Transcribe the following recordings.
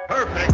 Perfect.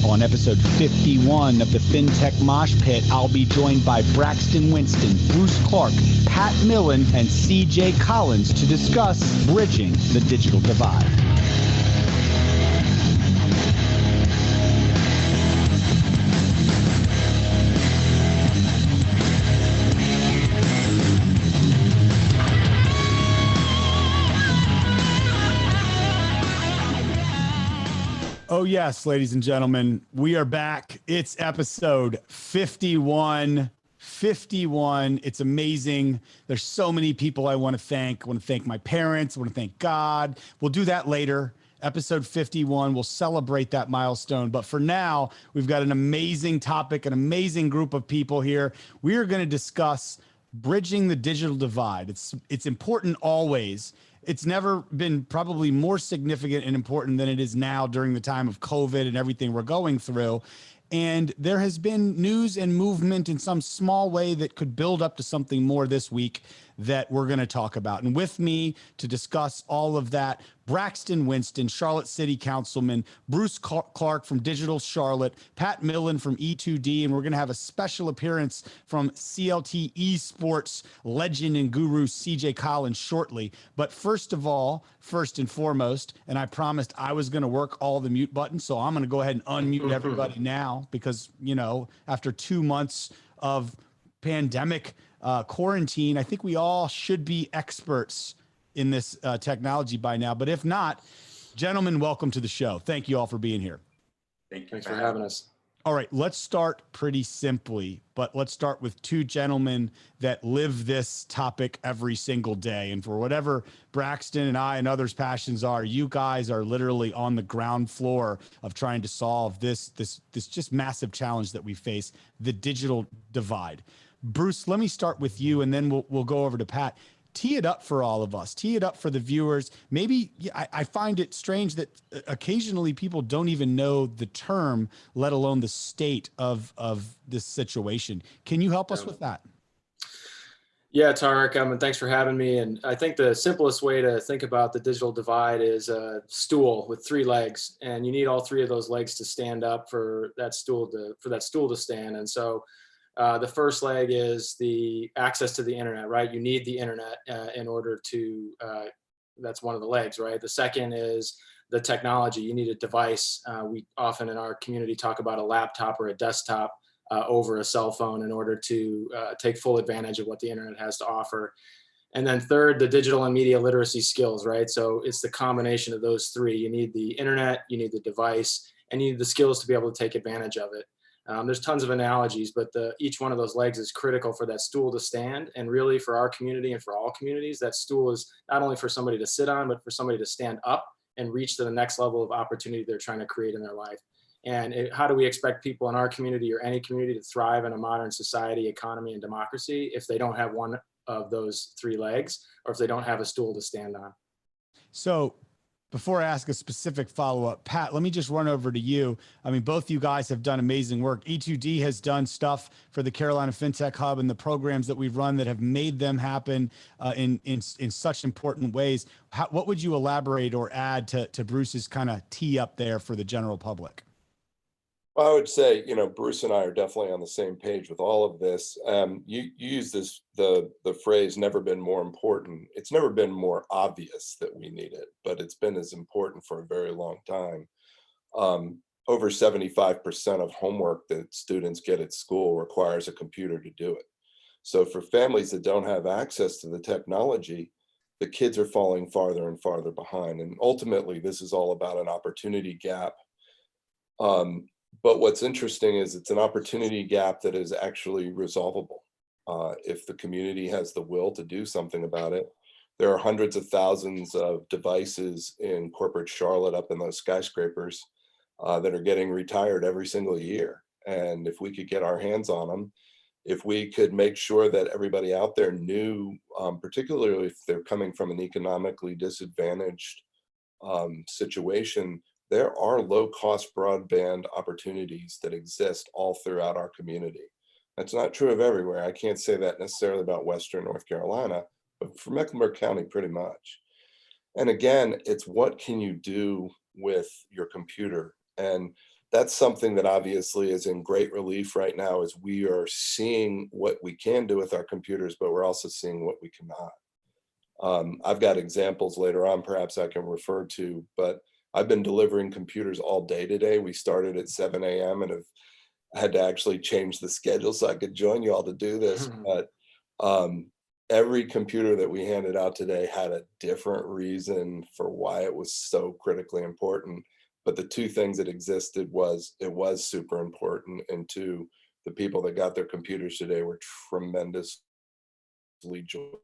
On episode 51 of the Fintech Moshpit, I'll be joined by Braxton Winston, Bruce Clark, Pat Millen, and CJ Collins to discuss bridging the digital divide. Oh, yes, ladies and gentlemen, we are back. It's episode 51. 51. It's amazing. There's so many people I want to thank. I want to thank my parents. I want to thank God. We'll do that later. Episode 51. We'll celebrate that milestone. But for now, we've got an amazing topic, an amazing group of people here. We are going to discuss bridging the digital divide. It's important always. It's never been probably more significant and important than it is now during the time of COVID and everything we're going through. And there has been news and movement in some small way that could build up to something more this week that we're going to talk about. And with me to discuss all of that, Braxton Winston, Charlotte City Councilman, Bruce Clark from Digital Charlotte, Pat Millen from E2D, and we're going to have a special appearance from CLT Esports legend and guru CJ Collins shortly. But first of all, first and foremost, and I promised I was going to work all the mute buttons, so I'm going to go ahead and unmute everybody now because, you know, after 2 months of pandemic quarantine, I think we all should be experts in this technology by now. But if not, gentlemen, welcome to the show. Thank you all for being here. Thanks for having us. All right, let's start pretty simply, but let's start with two gentlemen that live this topic every single day. And for whatever Braxton and I and others' passions are, you guys are literally on the ground floor of trying to solve this just massive challenge that we face, the digital divide. Bruce, let me start with you, and then we'll go over to Pat. Tee it up for all of us. Tee it up for the viewers. Maybe I find it strange that occasionally people don't even know the term, let alone the state of this situation. Can you help us with that? Yeah, Tarek, and thanks for having me. And I think the simplest way to think about the digital divide is a stool with 3 legs, and you need all 3 of those legs to stand up for that stool to stand. And so the first leg is the access to the internet, right? You need the internet in order to, that's one of the legs, right? The second is the technology. You need a device. We often in our community talk about a laptop or a desktop over a cell phone in order to take full advantage of what the internet has to offer. And then third, the digital and media literacy skills, right? So it's the combination of those 3. You need the internet, you need the device, and you need the skills to be able to take advantage of it. There's tons of analogies, but each one of those legs is critical for that stool to stand. And really for our community and for all communities, that stool is not only for somebody to sit on, but for somebody to stand up and reach to the next level of opportunity they're trying to create in their life. And how do we expect people in our community or any community to thrive in a modern society, economy, and democracy if they don't have one of those 3 legs, or if they don't have a stool to stand on? So before I ask a specific follow-up, Pat, let me just run over to you. I mean, both you guys have done amazing work. E2D has done stuff for the Carolina Fintech Hub and the programs that we've run that have made them happen in such important ways. What would you elaborate or add to Bruce's kind of tee up there for the general public? Well, I would say, Bruce and I are definitely on the same page with all of this. You use the phrase "never been more important." It's never been more obvious that we need it, but it's been as important for a very long time. Over 75% of homework that students get at school requires a computer to do it. So for families that don't have access to the technology, the kids are falling farther and farther behind. And ultimately, this is all about an opportunity gap. But what's interesting is it's an opportunity gap that is actually resolvable. If the community has the will to do something about it. There are hundreds of thousands of devices in corporate Charlotte up in those skyscrapers. that are getting retired every single year. And if we could get our hands on them, if we could make sure that everybody out there knew, particularly if they're coming from an economically disadvantaged situation, there are low-cost broadband opportunities that exist all throughout our community. That's not true of everywhere. I can't say that necessarily about Western North Carolina, but for Mecklenburg County, pretty much. And again, it's what can you do with your computer? And that's something that obviously is in great relief right now, as we are seeing what we can do with our computers, but we're also seeing what we cannot. I've got examples later on, perhaps I can refer to, but I've been delivering computers all day today. We started at 7 a.m. and have had to actually change the schedule so I could join you all to do this. But every computer that we handed out today had a different reason for why it was so critically important. But the two things that existed was it was super important, and two, the people that got their computers today were tremendously joyful.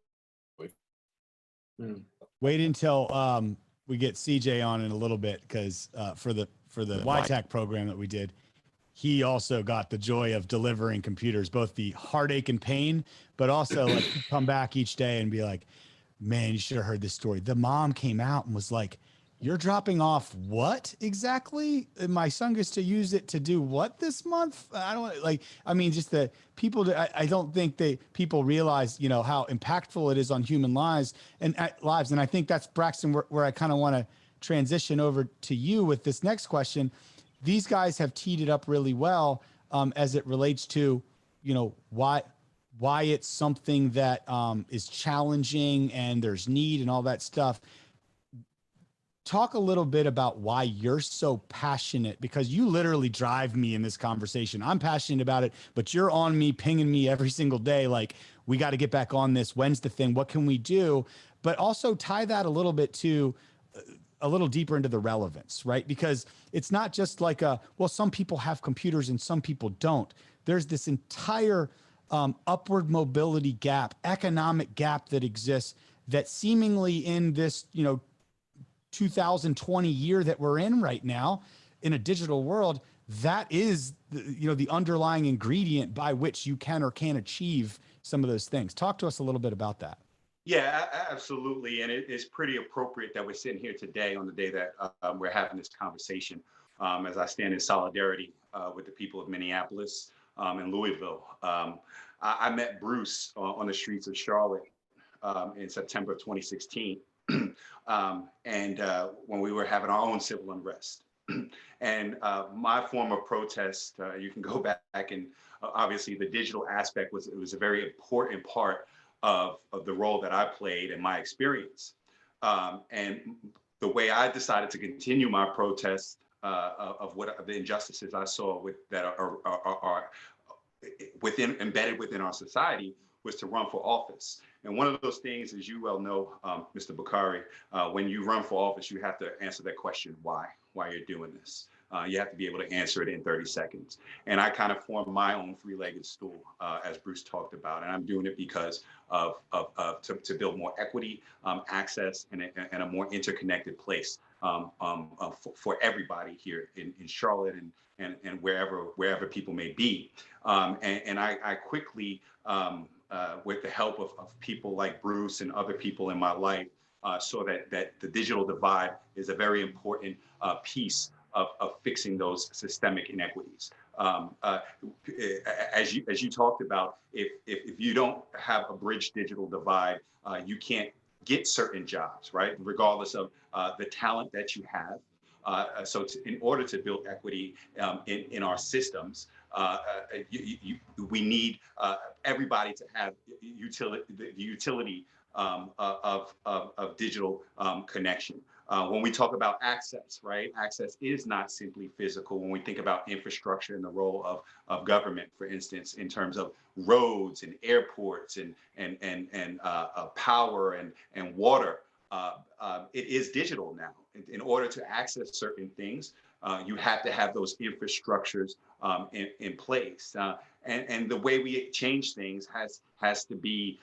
Wait until we get CJ on in a little bit, because for the YTAC program that we did, he also got the joy of delivering computers, both the heartache and pain, but also like come back each day and be like, man, you should have heard this story. The mom came out and was like, you're dropping off what exactly? And my son gets to use it to do what this month? I don't like, I mean, just the people, I don't think people realize, you know, how impactful it is on human lives. And I think that's, Braxton, where I kind of want to transition over to you with this next question. These guys have teed it up really well as it relates to, you know, why it's something that is challenging and there's need and all that stuff. Talk a little bit about why you're so passionate, because you literally drive me in this conversation. I'm passionate about it, but you're on me, pinging me every single day. Like, we got to get back on this. When's the thing? What can we do? But also tie that a little bit to a little deeper into the relevance, right? Because it's not just like well, some people have computers and some people don't. There's this entire upward mobility gap, economic gap that exists, that seemingly in this, you know, 2020 year that we're in right now, in a digital world, that is the underlying ingredient by which you can or can't achieve some of those things. Talk to us a little bit about that. Yeah, absolutely. And it is pretty appropriate that we're sitting here today on the day that we're having this conversation, as I stand in solidarity with the people of Minneapolis and Louisville. I met Bruce on the streets of Charlotte in September of 2016. And when we were having our own civil unrest. And my form of protest, you can go back and obviously the digital aspect was a very important part of the role that I played and my experience. And the way I decided to continue my protest of what the injustices I saw that are embedded within our society was to run for office. And one of those things, as you well know, Mr. Bakari, when you run for office, you have to answer that question, why you're doing this. You have to be able to answer it in 30 seconds. And I kind of formed my own three-legged stool, as Bruce talked about. And I'm doing it because to build more equity, access, and a more interconnected place for everybody here in Charlotte and wherever people may be. And I quickly, with the help of people like Bruce and other people in my life, saw that the digital divide is a very important piece of fixing those systemic inequities. As you talked about, if you don't have a bridge digital divide, you can't get certain jobs, right? Regardless of the talent that you have. So in order to build equity in our systems, we need everybody to have the utility of digital connection. When we talk about access, right? Access is not simply physical. When we think about infrastructure and the role of government, for instance, in terms of roads and airports and power and water, it is digital now. In order to access certain things, you have to have those infrastructures in place. And the way we change things has to be,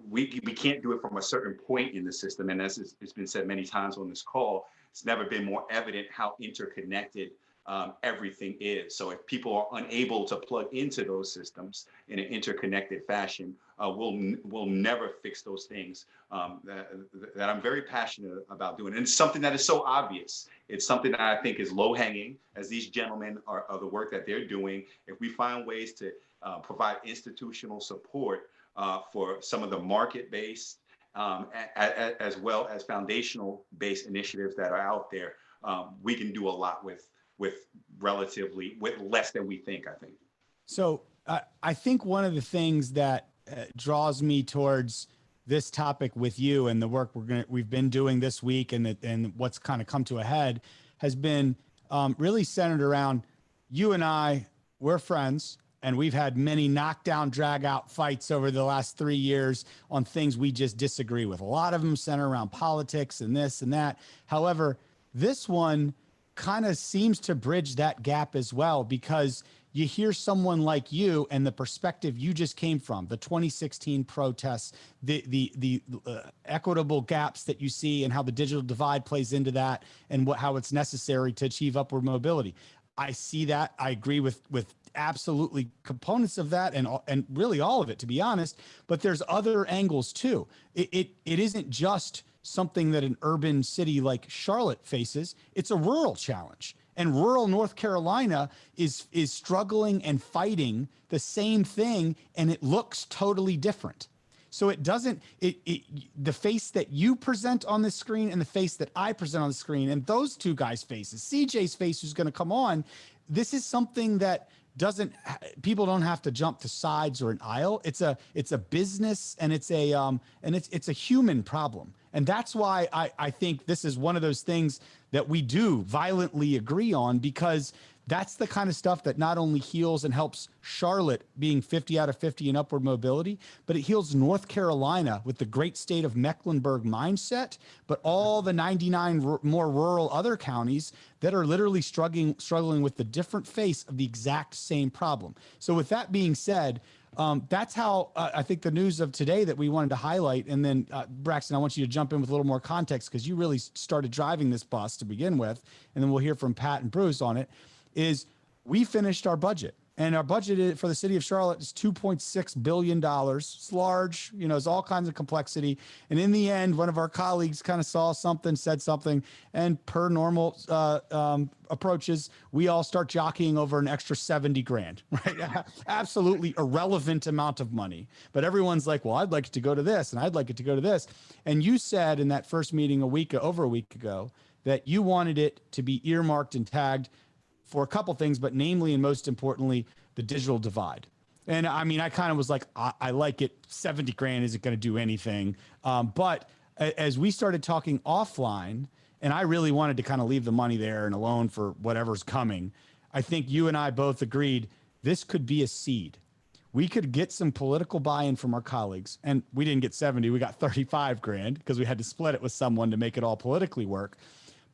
we can't do it from a certain point in the system. And as it's been said many times on this call, it's never been more evident how interconnected everything is. So if people are unable to plug into those systems in an interconnected fashion, we'll never fix those things that I'm very passionate about doing. And it's something that is so obvious. It's something that I think is low hanging, as these gentlemen are the work that they're doing. If we find ways to provide institutional support for some of the market-based as well as foundational-based initiatives that are out there, we can do a lot with less than we think, I think. So I think one of the things that draws me towards this topic with you and the work we've been doing this week and what's kind of come to a head has been really centered around you and I. We're friends, and we've had many knockdown, drag out fights over the last 3 years on things we just disagree with. A lot of them center around politics and this and that. However, this one kind of seems to bridge that gap as well, because you hear someone like you and the perspective you just came from, the 2016 protests, the equitable gaps that you see and how the digital divide plays into that, and how it's necessary to achieve upward mobility. I see that. I agree with absolutely components of that and really all of it, to be honest, but there's other angles too. It isn't just something that an urban city like Charlotte faces. It's a rural challenge. And rural North Carolina is struggling and fighting the same thing, and it looks totally different. So it doesn't, the face that you present on the screen and the face that I present on the screen, and those two guys' faces, CJ's face who's going to come on, this is something that people don't have to jump to sides or an aisle. It's a business, and it's a human problem. And that's why I think this is one of those things that we do violently agree on, because that's the kind of stuff that not only heals and helps Charlotte being 50 out of 50 in upward mobility, but it heals North Carolina with the great state of Mecklenburg mindset, but all the 99 more rural other counties that are literally struggling with the different face of the exact same problem. So with that being said, that's how I think the news of today that we wanted to highlight. And then Braxton, I want you to jump in with a little more context, because you really started driving this bus to begin with. And then we'll hear from Pat and Bruce on it. Is we finished our budget, and our budget for the city of Charlotte is $2.6 billion. It's large, it's all kinds of complexity. And in the end, one of our colleagues kind of saw something, said something, and per normal approaches, we all start jockeying over an extra 70 grand, right? Absolutely irrelevant amount of money. But everyone's like, well, I'd like it to go to this, and I'd like it to go to this. And you said in that first meeting over a week ago that you wanted it to be earmarked and tagged for a couple things, but namely and most importantly, the digital divide. And I mean, I kind of was like, I like it. 70 grand isn't going to do anything. But as we started talking offline, and I really wanted to kind of leave the money there and alone for whatever's coming, I think you and I both agreed this could be a seed. We could get some political buy-in from our colleagues, and we didn't get 70, we got 35 grand because we had to split it with someone to make it all politically work.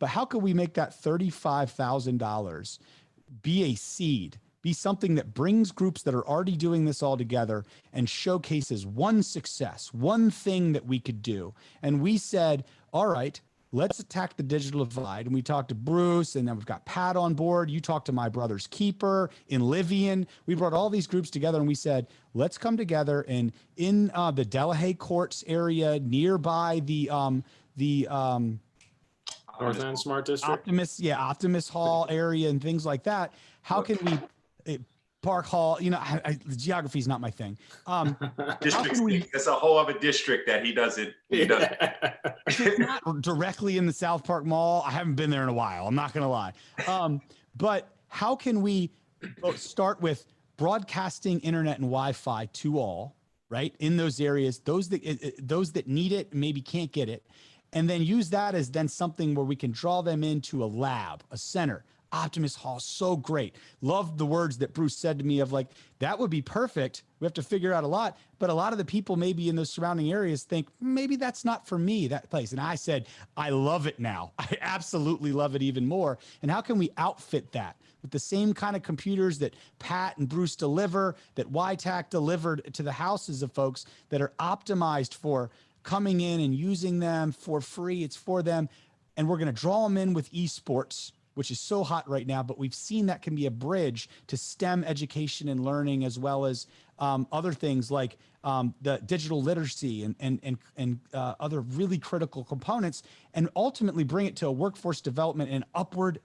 But how could we make that $35,000 be a seed, be something that brings groups that are already doing this all together and showcases one success, one thing that we could do? And we said, all right, let's attack the digital divide. And we talked to Bruce, and then we've got Pat on board. You talked to my brother's keeper in Livian. We brought all these groups together, and we said, let's come together and in the Delahaye Courts area nearby the North End Smart District. Optimus Hall area and things like that. How can we, Park Hall, the geography is not my thing. It's a whole other district that he doesn't. It's not directly in the South Park Mall. I haven't been there in a while. I'm not going to lie. But how can we start with broadcasting internet and Wi-Fi to all, right? In those areas, those that need it, maybe can't get it. And then use that as then something where we can draw them into a lab, a center. Optimist Hall, so great. Loved the words that Bruce said to me of like, that would be perfect. We have to figure out a lot. But a lot of the people maybe in those surrounding areas think maybe that's not for me, that place. And I said, I love it now. I absolutely love it even more. And how can we outfit that with the same kind of computers that Pat and Bruce deliver, that YTAC delivered to the houses of folks that are optimized for coming in and using them for free? It's for them. And we're going to draw them in with esports, which is so hot right now, but we've seen that can be a bridge to STEM education and learning, as well as other things like the digital literacy and other really critical components, and ultimately bring it to a workforce development and upward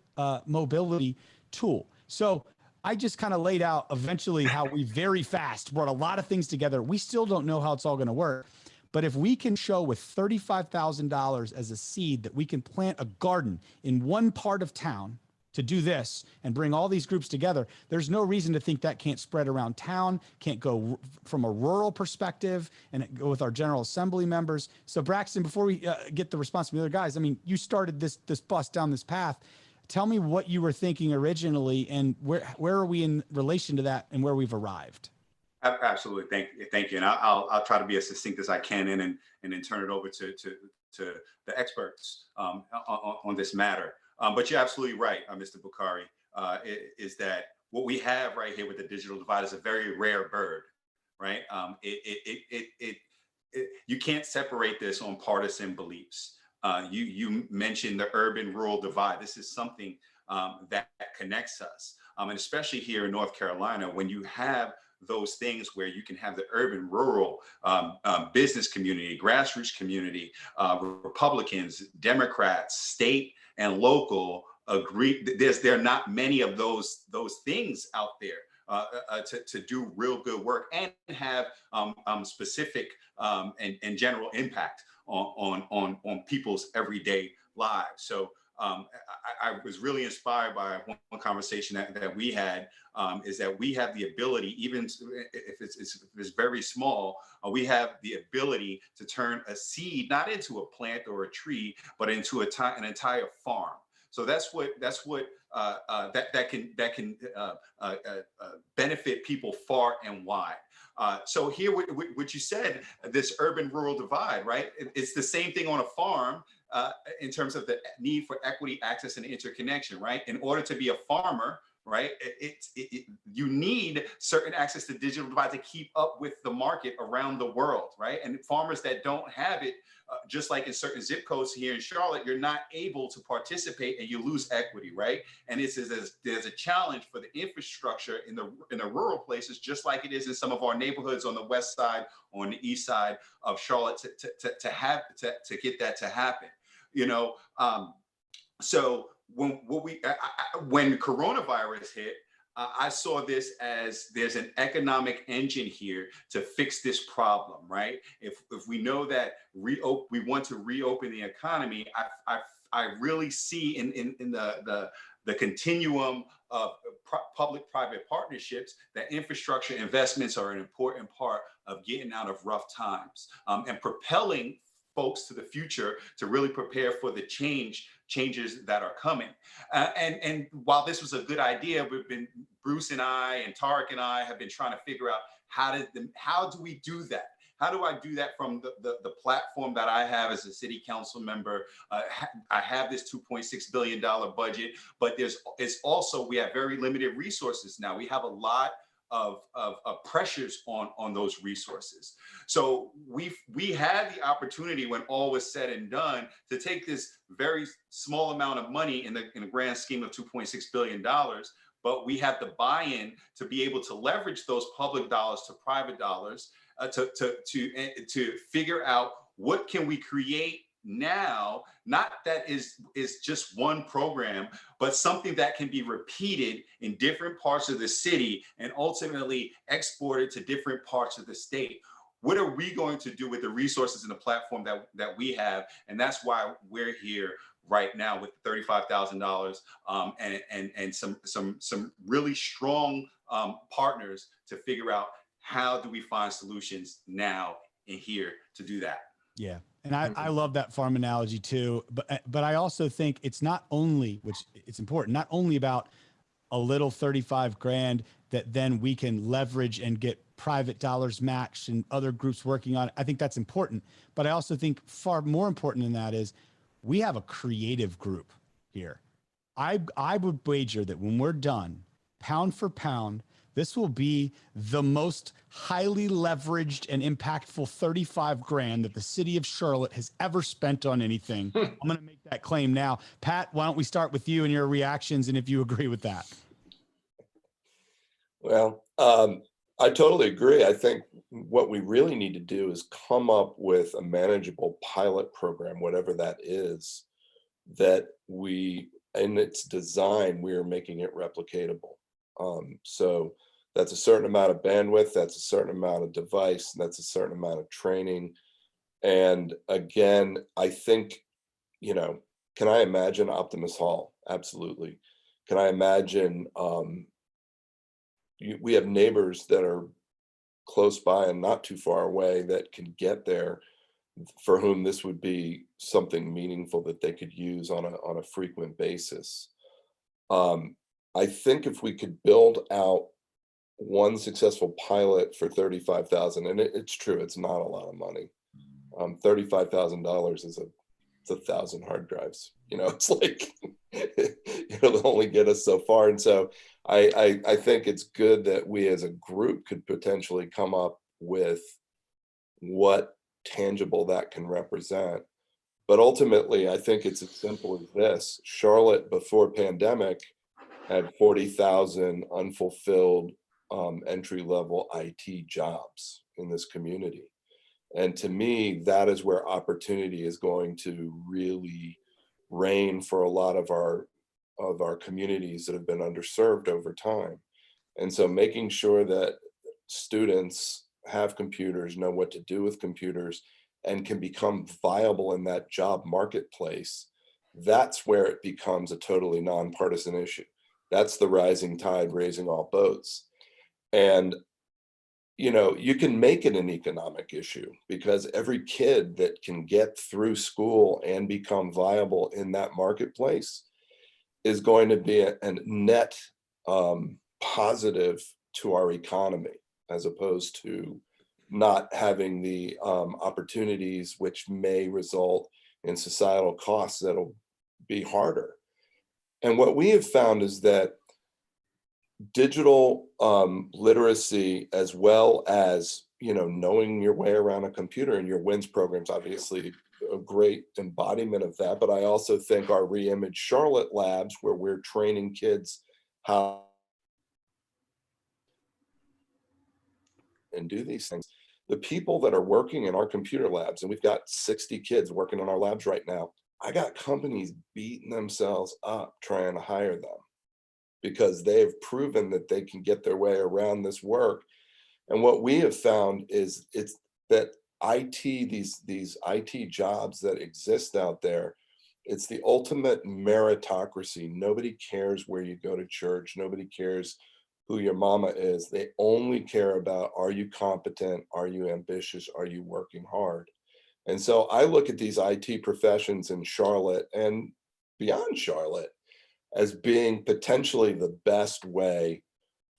mobility tool. So I just kind of laid out eventually how we very fast brought a lot of things together. We still don't know how it's all going to work. But if we can show with $35,000 as a seed that we can plant a garden in one part of town to do this and bring all these groups together, there's no reason to think that can't spread around town, can't go from a rural perspective and go with our General Assembly members. So Braxton, before we get the response from the other guys, I mean, you started this bus down this path. Tell me what you were thinking originally and where are we in relation to that and where we've arrived? Absolutely, thank you, and I'll try to be as succinct as I can, and then turn it over to the experts on this matter. But you're absolutely right, Mr. Bukhari. Is that what we have right here with the digital divide is a very rare bird, right? You can't separate this on partisan beliefs. You mentioned the urban-rural divide. This is something that connects us, and especially here in North Carolina, when you have those things where you can have the urban, rural, business community, grassroots community, Republicans, Democrats, state and local agree. There are not many of those things out there to do real good work and have specific and general impact on people's everyday lives. So I was really inspired by one conversation that we had, is that we have the ability, even if it's very small, we have the ability to turn a seed not into a plant or a tree, but into an entire farm. So that's what that can benefit people far and wide. So here, what you said, this urban-rural divide, right? It's the same thing on a farm. In terms of the need for equity, access, and interconnection, right? In order to be a farmer, right, you need certain access to digital divide to keep up with the market around the world, right? And farmers that don't have it, just like in certain zip codes here in Charlotte, you're not able to participate and you lose equity, right? And there's a challenge for the infrastructure in the rural places, just like it is in some of our neighborhoods on the west side, on the east side of Charlotte, to get that to happen. You know, so when coronavirus hit, I saw this as there's an economic engine here to fix this problem, right? If we know that we want to reopen the economy, I really see in the continuum of public-private partnerships that infrastructure investments are an important part of getting out of rough times and propelling folks to the future to really prepare for the changes that are coming. And while this was a good idea, Bruce and I and Tarek and I have been trying to figure out how do we do that? How do I do that from the platform that I have as a city council member? I have this $2.6 billion budget, but it's also, we have very limited resources now. We have a lot of pressures on those resources. So we had the opportunity, when all was said and done, to take this very small amount of money in the grand scheme of $2.6 billion, but we had the buy-in to be able to leverage those public dollars to private dollars to figure out what can we create now, not that is just one program, but something that can be repeated in different parts of the city and ultimately exported to different parts of the state. What are we going to do with the resources and the platform that we have? And that's why we're here right now with $35,000 and some really strong partners to figure out how do we find solutions now and here to do that. Yeah. And I love that farm analogy too. But I also think it's not only, which it's important, not only about a little 35 grand that then we can leverage and get private dollars matched and other groups working on it. I think that's important. But I also think far more important than that is we have a creative group here. I would wager that when we're done, pound for pound, this will be the most highly leveraged and impactful 35 grand that the city of Charlotte has ever spent on anything. I'm going to make that claim now. Pat, why don't we start with you and your reactions and if you agree with that? Well, I totally agree. I think what we really need to do is come up with a manageable pilot program, whatever that is, that we, in its design, we are making it replicatable. So that's a certain amount of bandwidth, that's a certain amount of device, and that's a certain amount of training. And again, I think, can I imagine Optimus Hall? Absolutely. Can I imagine, we have neighbors that are close by and not too far away that can get there, for whom this would be something meaningful that they could use on a frequent basis. I think if we could build out one successful pilot for 35,000, and it's true, it's not a lot of money. $35,000 is it's 1,000 hard drives. It's like it'll only get us so far. And so I think it's good that we as a group could potentially come up with what tangible that can represent. But ultimately, I think it's as simple as this. Charlotte, before pandemic, had 40,000 unfulfilled entry-level IT jobs in this community. And to me, that is where opportunity is going to really reign for a lot of our communities that have been underserved over time. And so making sure that students have computers, know what to do with computers, and can become viable in that job marketplace, that's where it becomes a totally nonpartisan issue. That's the rising tide raising all boats. And you can make it an economic issue, because every kid that can get through school and become viable in that marketplace is going to be a net positive to our economy, as opposed to not having the opportunities, which may result in societal costs that'll be harder. And what we have found is that digital literacy, as well as knowing your way around a computer, and your WINS program's obviously a great embodiment of that. But I also think our Reimage Charlotte labs, where we're training kids how and do these things, the people that are working in our computer labs, and we've got 60 kids working on our labs right now, I got companies beating themselves up trying to hire them, because they have proven that they can get their way around this work. And what we have found is it's that these IT jobs that exist out there, it's the ultimate meritocracy. Nobody cares where you go to church. Nobody cares who your mama is. They only care about, are you competent? Are you ambitious? Are you working hard? And so I look at these IT professions in Charlotte and beyond Charlotte as being potentially the best way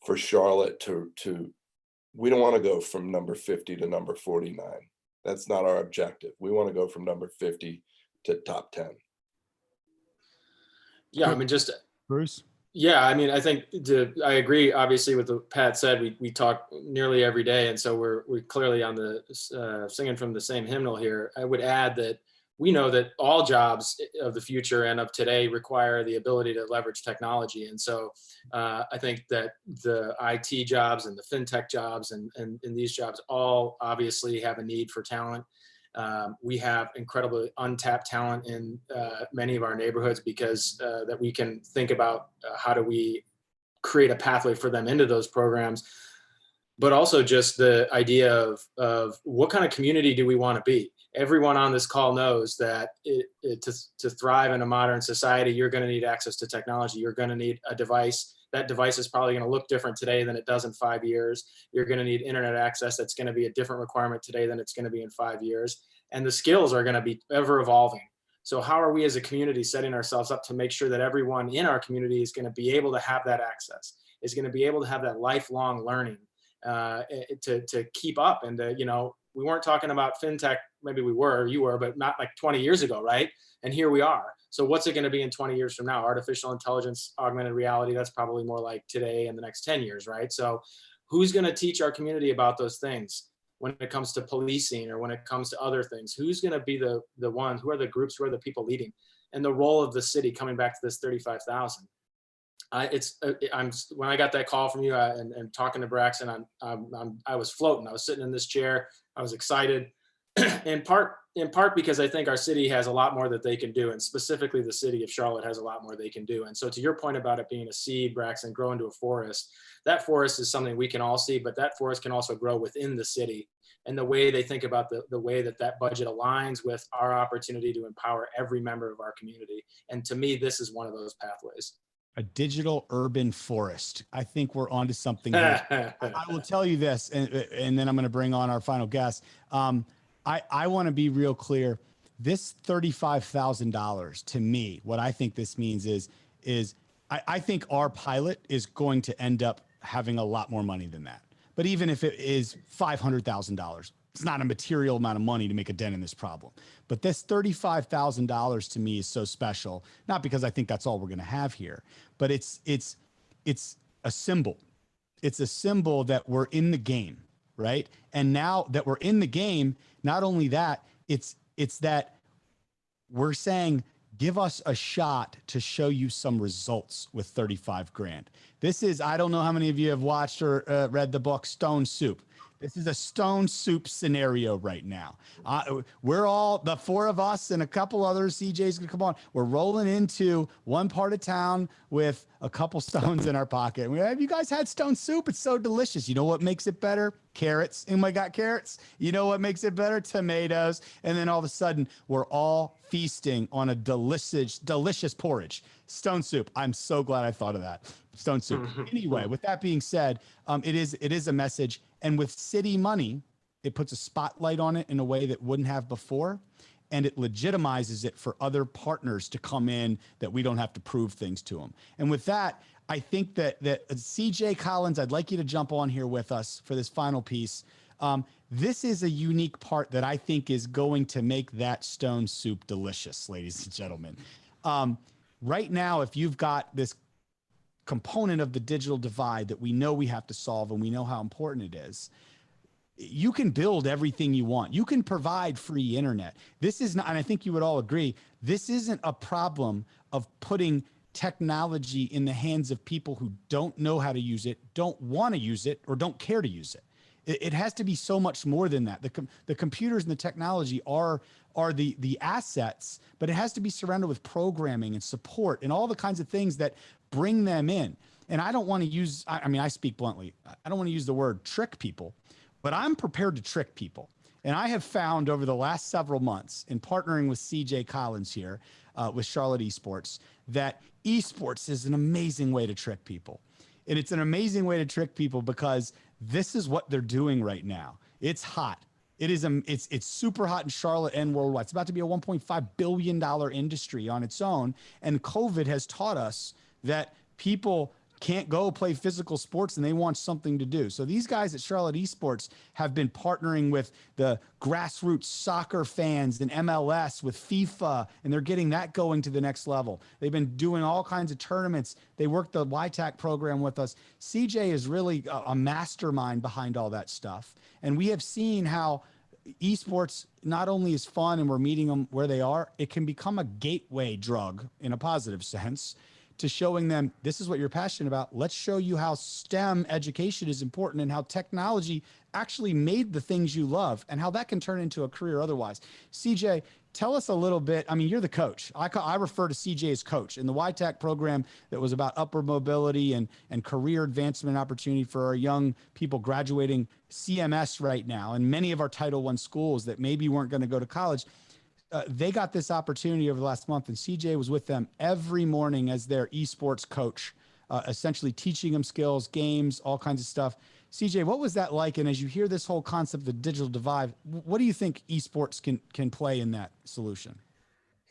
for Charlotte to we don't want to go from number 50 to number 49. That's not our objective. We want to go from number 50 to top 10. Yeah, I mean, just Bruce? Yeah, I mean, I think I agree, obviously, with what Pat said. We talk nearly every day, and so we're clearly on the singing from the same hymnal here. I would add that we know that all jobs of the future and of today require the ability to leverage technology. And so I think that the IT jobs and the Fintech jobs and these jobs all obviously have a need for talent. We have incredibly untapped talent in many of our neighborhoods, because that we can think about how do we create a pathway for them into those programs, but also just the idea of what kind of community do we want to be. Everyone on this call knows that to thrive in a modern society, you're going to need access to technology. You're going to need a device. That device is probably going to look different today than it does in 5 years. You're going to need internet access. That's going to be a different requirement today than it's going to be in 5 years. and the skills are going to be ever evolving. So how are we as a community setting ourselves up to make sure that everyone in our community is going to be able to have that access, is going to be able to have that lifelong learning to keep up? And we weren't talking about fintech, maybe we were, you were, but not like 20 years ago, right? And here we are. So what's it going to be in 20 years from now? Artificial intelligence, augmented reality, that's probably more like today and the next 10 years, right? So who's going to teach our community about those things when it comes to policing or when it comes to other things? Who's going to be the one? Who are the groups? Who are the people leading? And the role of the city, coming back to this 35,000. When I got that call from you and talking to Braxton, I was floating. I was sitting in this chair. I was excited, in part because I think our city has a lot more that they can do, and specifically the city of Charlotte has a lot more they can do. And so, to your point about it being a seed, Braxton, grow into a forest. That forest is something we can all see, but that forest can also grow within the city. And the way they think about the way that budget aligns with our opportunity to empower every member of our community. And to me, this is one of those pathways. A digital urban forest. I think we're onto something here. I will tell you this, and then I'm going to bring on our final guest. I want to be real clear. This $35,000 to me, what I think this means is I think our pilot is going to end up having a lot more money than that. But even if it is $500,000, it's not a material amount of money to make a dent in this problem. But this $35,000 to me is so special, not because I think that's all we're going to have here, but it's a symbol. It's a symbol that we're in the game, right? And now that we're in the game, not only that, it's that we're saying, give us a shot to show you some results with 35 grand. This is, I don't know how many of you have watched or read the book Stone Soup. This is a stone soup scenario right now. We're all, the four of us and a couple others, CJ's gonna come on. We're rolling into one part of town with a couple stones in our pocket. And have you guys had stone soup? It's so delicious. You know what makes it better? Carrots. Anybody got carrots? You know what makes it better? Tomatoes. And then all of a sudden, we're all feasting on a delicious porridge. Stone soup. I'm so glad I thought of that. Stone soup. Anyway, with that being said, it is a message. And with city money, it puts a spotlight on it in a way that wouldn't have before. And it legitimizes it for other partners to come in that we don't have to prove things to them. And with that, I think that CJ Collins, I'd like you to jump on here with us for this final piece. This is a unique part that I think is going to make that stone soup delicious, ladies and gentlemen. Right now, if you've got this component of the digital divide that we know we have to solve and we know how important it is, you can build everything you want. You can provide free internet. This is not, and I think you would all agree, this isn't a problem of putting technology in the hands of people who don't know how to use it, don't want to use it, or don't care to use it. It has to be so much more than that. The computers and the technology are the assets, but it has to be surrounded with programming and support and all the kinds of things that bring them in. And I don't want to use, I mean, I speak bluntly, I don't want to use the word trick people, but I'm prepared to trick people. And I have found over the last several months in partnering with CJ Collins here with Charlotte Esports, that esports is an amazing way to trick people. And it's an amazing way to trick people because this is what they're doing right now. It's hot. It's super hot in Charlotte and worldwide. It's about to be a $1.5 billion industry on its own. And COVID has taught us that people can't go play physical sports and they want something to do. So these guys at Charlotte Esports have been partnering with the grassroots soccer fans and MLS with FIFA, and they're getting that going to the next level. They've been doing all kinds of tournaments. They worked the YTAC program with us. CJ is really a mastermind behind all that stuff. And we have seen how esports not only is fun and we're meeting them where they are, it can become a gateway drug in a positive sense to showing them this is what you're passionate about. Let's show you how STEM education is important and how technology actually made the things you love and how that can turn into a career otherwise. CJ, tell us a little bit. I mean, you're the coach. I refer to CJ as coach. In the YTAC program that was about upward mobility and career advancement opportunity for our young people graduating CMS right now, and many of our Title I schools that maybe weren't going to go to college, they got this opportunity over the last month, and CJ was with them every morning as their esports coach, essentially teaching them skills, games, all kinds of stuff. CJ, what was that like? And as you hear this whole concept of the digital divide, what do you think esports can play in that solution?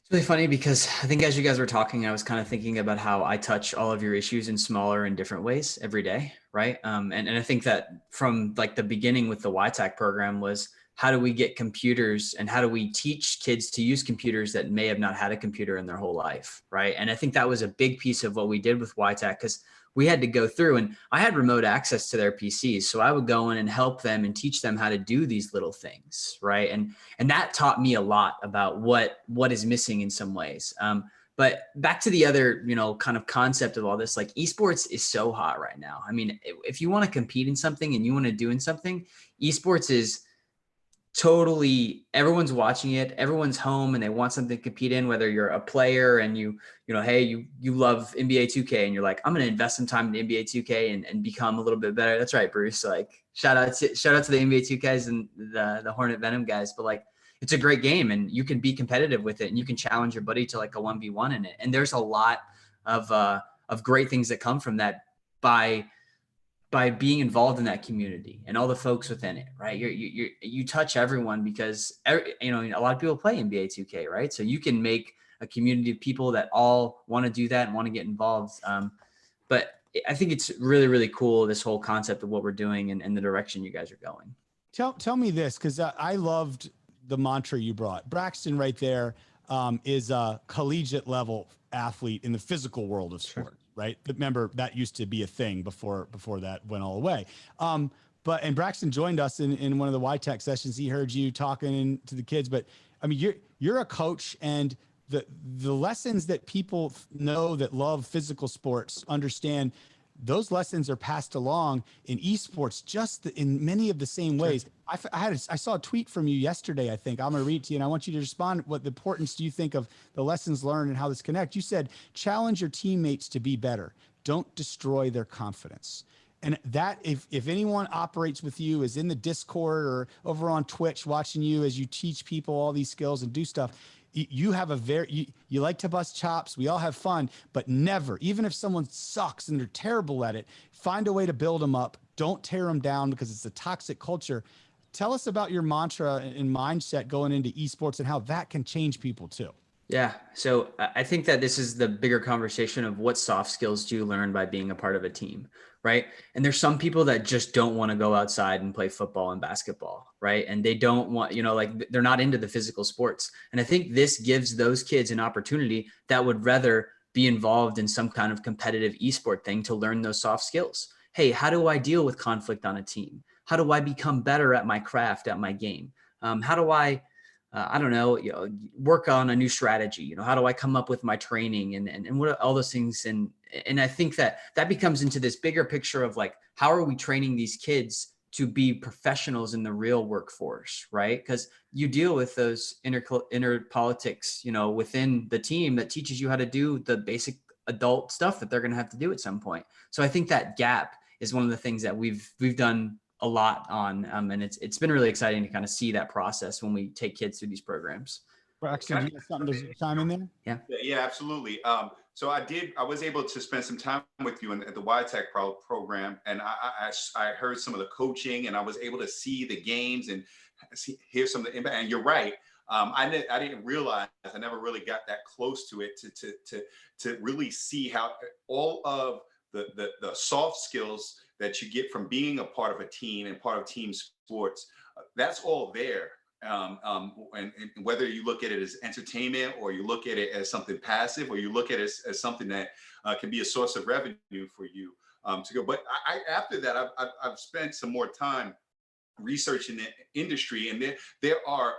It's really funny because I think as you guys were talking, I was kind of thinking about how I touch all of your issues in smaller and different ways every day, right? And I think that from like the beginning with the YTAC program was how do we get computers and how do we teach kids to use computers that may have not had a computer in their whole life, right? And I think that was a big piece of what we did with YTAC because we had to go through, and I had remote access to their PCs. So I would go in and help them and teach them how to do these little things, right? And that taught me a lot about what is missing in some ways. But back to the other, kind of concept of all this, like esports is so hot right now. I mean, if you want to compete in something and you want to do in something, esports is totally, everyone's watching it, everyone's home and they want something to compete in, whether you're a player and you love NBA 2K and you're like, I'm going to invest some time in the NBA 2K and become a little bit better. That's right, Bruce. Like shout out to the NBA 2Ks and the Hornet Venom guys, but like, it's a great game and you can be competitive with it and you can challenge your buddy to like a 1v1 in it. And there's a lot of great things that come from that by being involved in that community and all the folks within it, right? You touch everyone because a lot of people play NBA 2K, right? So you can make a community of people that all want to do that and want to get involved. But I think it's really, really cool, this whole concept of what we're doing and the direction you guys are going. Tell me this, because I loved the mantra you brought. Braxton right there is a collegiate level athlete in the physical world of sport. Sure. Right. But remember, that used to be a thing before that went all away. And Braxton joined us in one of the YTech sessions. He heard you talking to the kids, but I mean, you're a coach, and the lessons that people know that love physical sports understand, those lessons are passed along in esports just in many of the same ways. I saw a tweet from you yesterday, I think. I'm going to read it to you, and I want you to respond. What the importance do you think of the lessons learned and how this connect? You said, challenge your teammates to be better. Don't destroy their confidence. And that, if anyone operates with you, is in the Discord or over on Twitch watching you as you teach people all these skills and do stuff, you have you like to bust chops. We all have fun, but never, even if someone sucks and they're terrible at it, find a way to build them up. Don't tear them down because it's a toxic culture. Tell us about your mantra and mindset going into esports and how that can change people too. Yeah. So I think that this is the bigger conversation of what soft skills do you learn by being a part of a team, right? And there's some people that just don't want to go outside and play football and basketball, right? And they don't want, they're not into the physical sports. And I think this gives those kids an opportunity that would rather be involved in some kind of competitive esport thing to learn those soft skills. Hey, how do I deal with conflict on a team? How do I become better at my craft, at my game? How do I work on a new strategy? How do I come up with my training and what are all those things? And I think that becomes into this bigger picture of like, how are we training these kids to be professionals in the real workforce, right? Because you deal with those inner politics, within the team that teaches you how to do the basic adult stuff that they're going to have to do at some point. So I think that gap is one of the things that we've done a lot on, and it's been really exciting to kind of see that process when we take kids through these programs. Braxton, do you have something to chime in there? Yeah, absolutely. So I was able to spend some time with you at the YTech program, and I heard some of the coaching, and I was able to see the games and hear some of the impact. And you're right. I didn't realize, I never really got that close to it to really see how all of the soft skills that you get from being a part of a team and part of team sports, that's all there. And whether you look at it as entertainment or you look at it as something passive or you look at it as something that can be a source of revenue for you to go. But after that, I've spent some more time researching the industry, and there are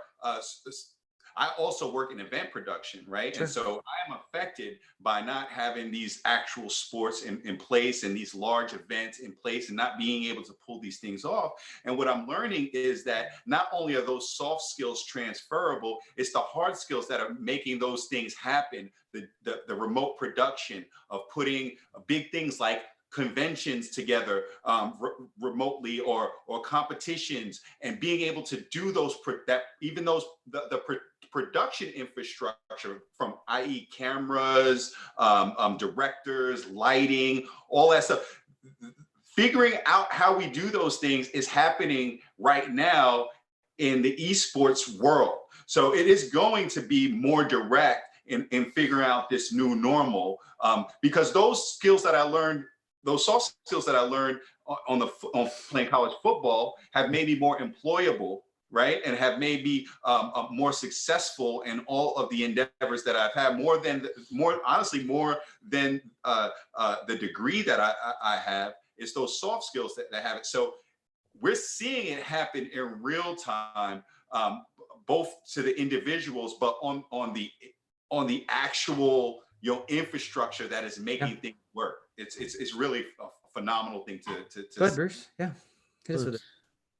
I also work in event production, right? Sure. And so I am affected by not having these actual sports in place and these large events in place and not being able to pull these things off. And what I'm learning is that not only are those soft skills transferable, it's the hard skills that are making those things happen. The remote production of putting big things like conventions together remotely or competitions, and being able to do those production infrastructure from, i.e. cameras, directors, lighting, all that stuff. figuring out how we do those things is happening right now in the esports world. So it is going to be more direct in figuring out this new normal, because those skills that I learned, those soft skills that I learned on playing college football have made me more employable, right? And have made me more successful in all of the endeavors that I've had, more than the degree that I have. It's those soft skills that have it. So we're seeing it happen in real time, both to the individuals, but on the actual infrastructure that is making things work. It's really a phenomenal thing to Go ahead, Bruce. Yeah. Hit us with it.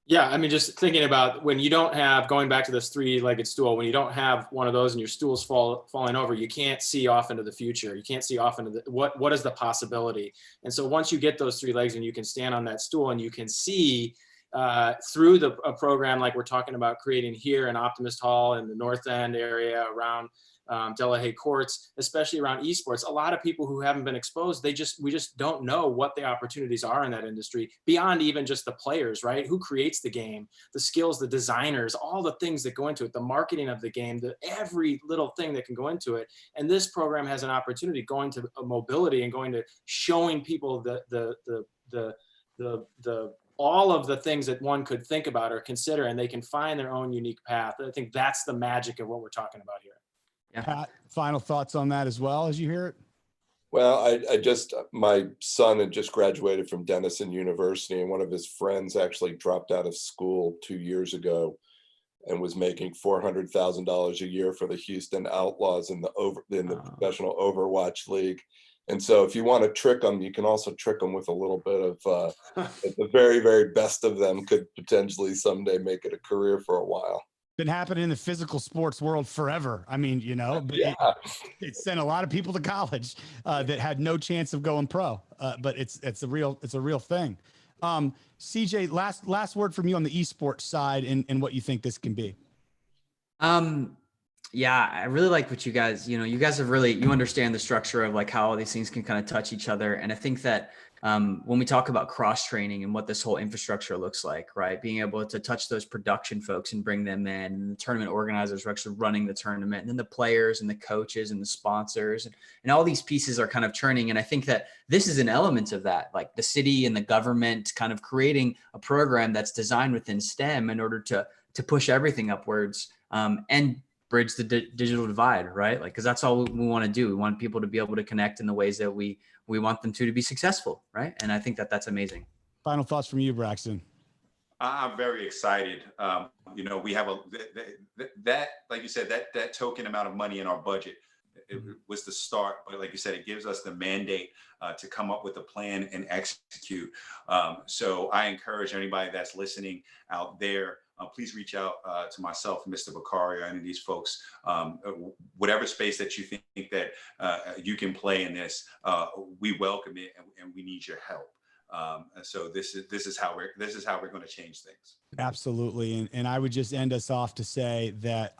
Yeah, I mean, just thinking about when you don't have, going back to this three-legged stool, when you don't have one of those and your stool's falling over, you can't see off into the future. You can't see off into what is the possibility. And so once you get those three legs and you can stand on that stool and you can see through a program like we're talking about creating here in Optimist Hall in the North End area around Delahaye Courts, especially around esports, a lot of people who haven't been exposed, we just don't know what the opportunities are in that industry beyond even just the players, right? Who creates the game, the skills, the designers, all the things that go into it, the marketing of the game, every little thing that can go into it. And this program has an opportunity going to mobility and going to showing people the all of the things that one could think about or consider, and they can find their own unique path. I think that's the magic of what we're talking about here. Yeah. Pat, final thoughts on that as well as you hear it? Well, my son had just graduated from Denison University, and one of his friends actually dropped out of school 2 years ago and was making $400,000 a year for the Houston Outlaws in the professional Overwatch League. And so if you want to trick them, you can also trick them with a little bit of the very, very best of them could potentially someday make it a career for a while. Been happening in the physical sports world forever. I mean, but it sent a lot of people to college that had no chance of going pro. But it's a real thing. CJ, last word from you on the esports side and what you think this can be. Yeah, I really like what you guys, you guys have you understand the structure of like how all these things can kind of touch each other. And I think that when we talk about cross training and what this whole infrastructure looks like, right, being able to touch those production folks and bring them in, and the tournament organizers are actually running the tournament, and then the players and the coaches and the sponsors and all these pieces are kind of churning. And I think that this is an element of that, like the city and the government kind of creating a program that's designed within STEM in order to push everything upwards and bridge the digital divide, right? Like, because that's all we want to do. We want people to be able to connect in the ways that we want them to be successful, right? And I think that that's amazing. Final thoughts from you, Braxton. I'm very excited. We have that, like you said, that token amount of money in our budget. It was the start, but like you said, it gives us the mandate to come up with a plan and execute. So I encourage anybody that's listening out there, please reach out to myself, Mr. Bakari, or any of these folks, whatever space that you think that you can play in this, we welcome it and we need your help. So this is how we're going to change things. Absolutely. And I would just end us off to say that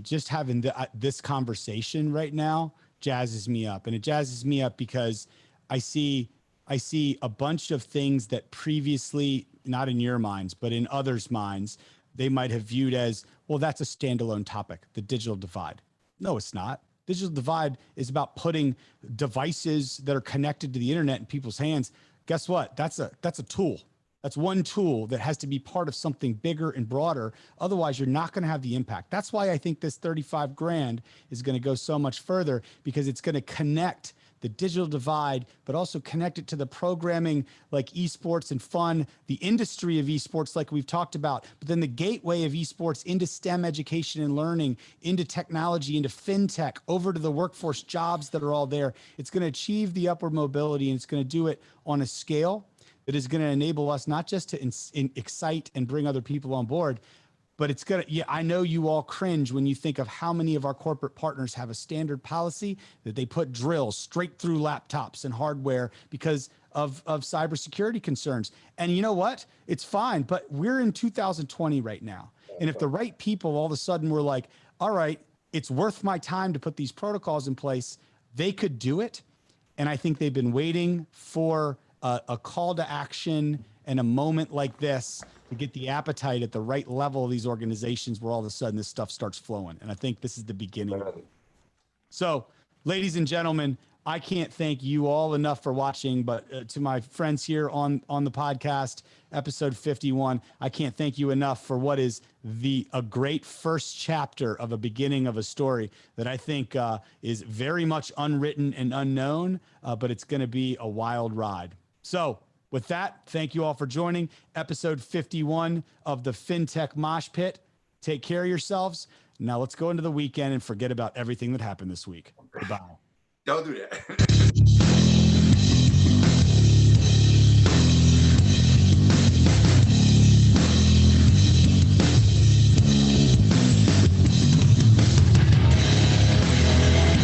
just having this conversation right now jazzes me up, and it jazzes me up because I see a bunch of things that previously, not in your minds, but in others' minds, they might have viewed as, well, that's a standalone topic, the digital divide. No, it's not. Digital divide is about putting devices that are connected to the internet in people's hands. Guess what? That's a tool. That's one tool that has to be part of something bigger and broader. Otherwise, you're not going to have the impact. That's why I think this 35 grand is going to go so much further, because it's going to connect the digital divide, but also connect it to the programming like esports and fun, the industry of esports like we've talked about, but then the gateway of esports into STEM education and learning, into technology, into fintech, over to the workforce jobs that are all there. It's going to achieve the upward mobility, and it's going to do it on a scale that is going to enable us not just to excite and bring other people on board, but it's going to, I know you all cringe when you think of how many of our corporate partners have a standard policy that they put drills straight through laptops and hardware because of cybersecurity concerns. And you know what? It's fine, but we're in 2020 right now. And if the right people all of a sudden were like, all right, it's worth my time to put these protocols in place, they could do it. And I think they've been waiting for a call to action and a moment like this to get the appetite at the right level of these organizations where all of a sudden this stuff starts flowing. And I think this is the beginning of it. So, ladies and gentlemen, I can't thank you all enough for watching, but to my friends here on the podcast, episode 51, I can't thank you enough for what is a great first chapter of a beginning of a story that I think is very much unwritten and unknown, but it's going to be a wild ride. So with that, thank you all for joining episode 51 of the Fintech Moshpit. Take care of yourselves. Now let's go into the weekend and forget about everything that happened this week. Goodbye. Don't do that.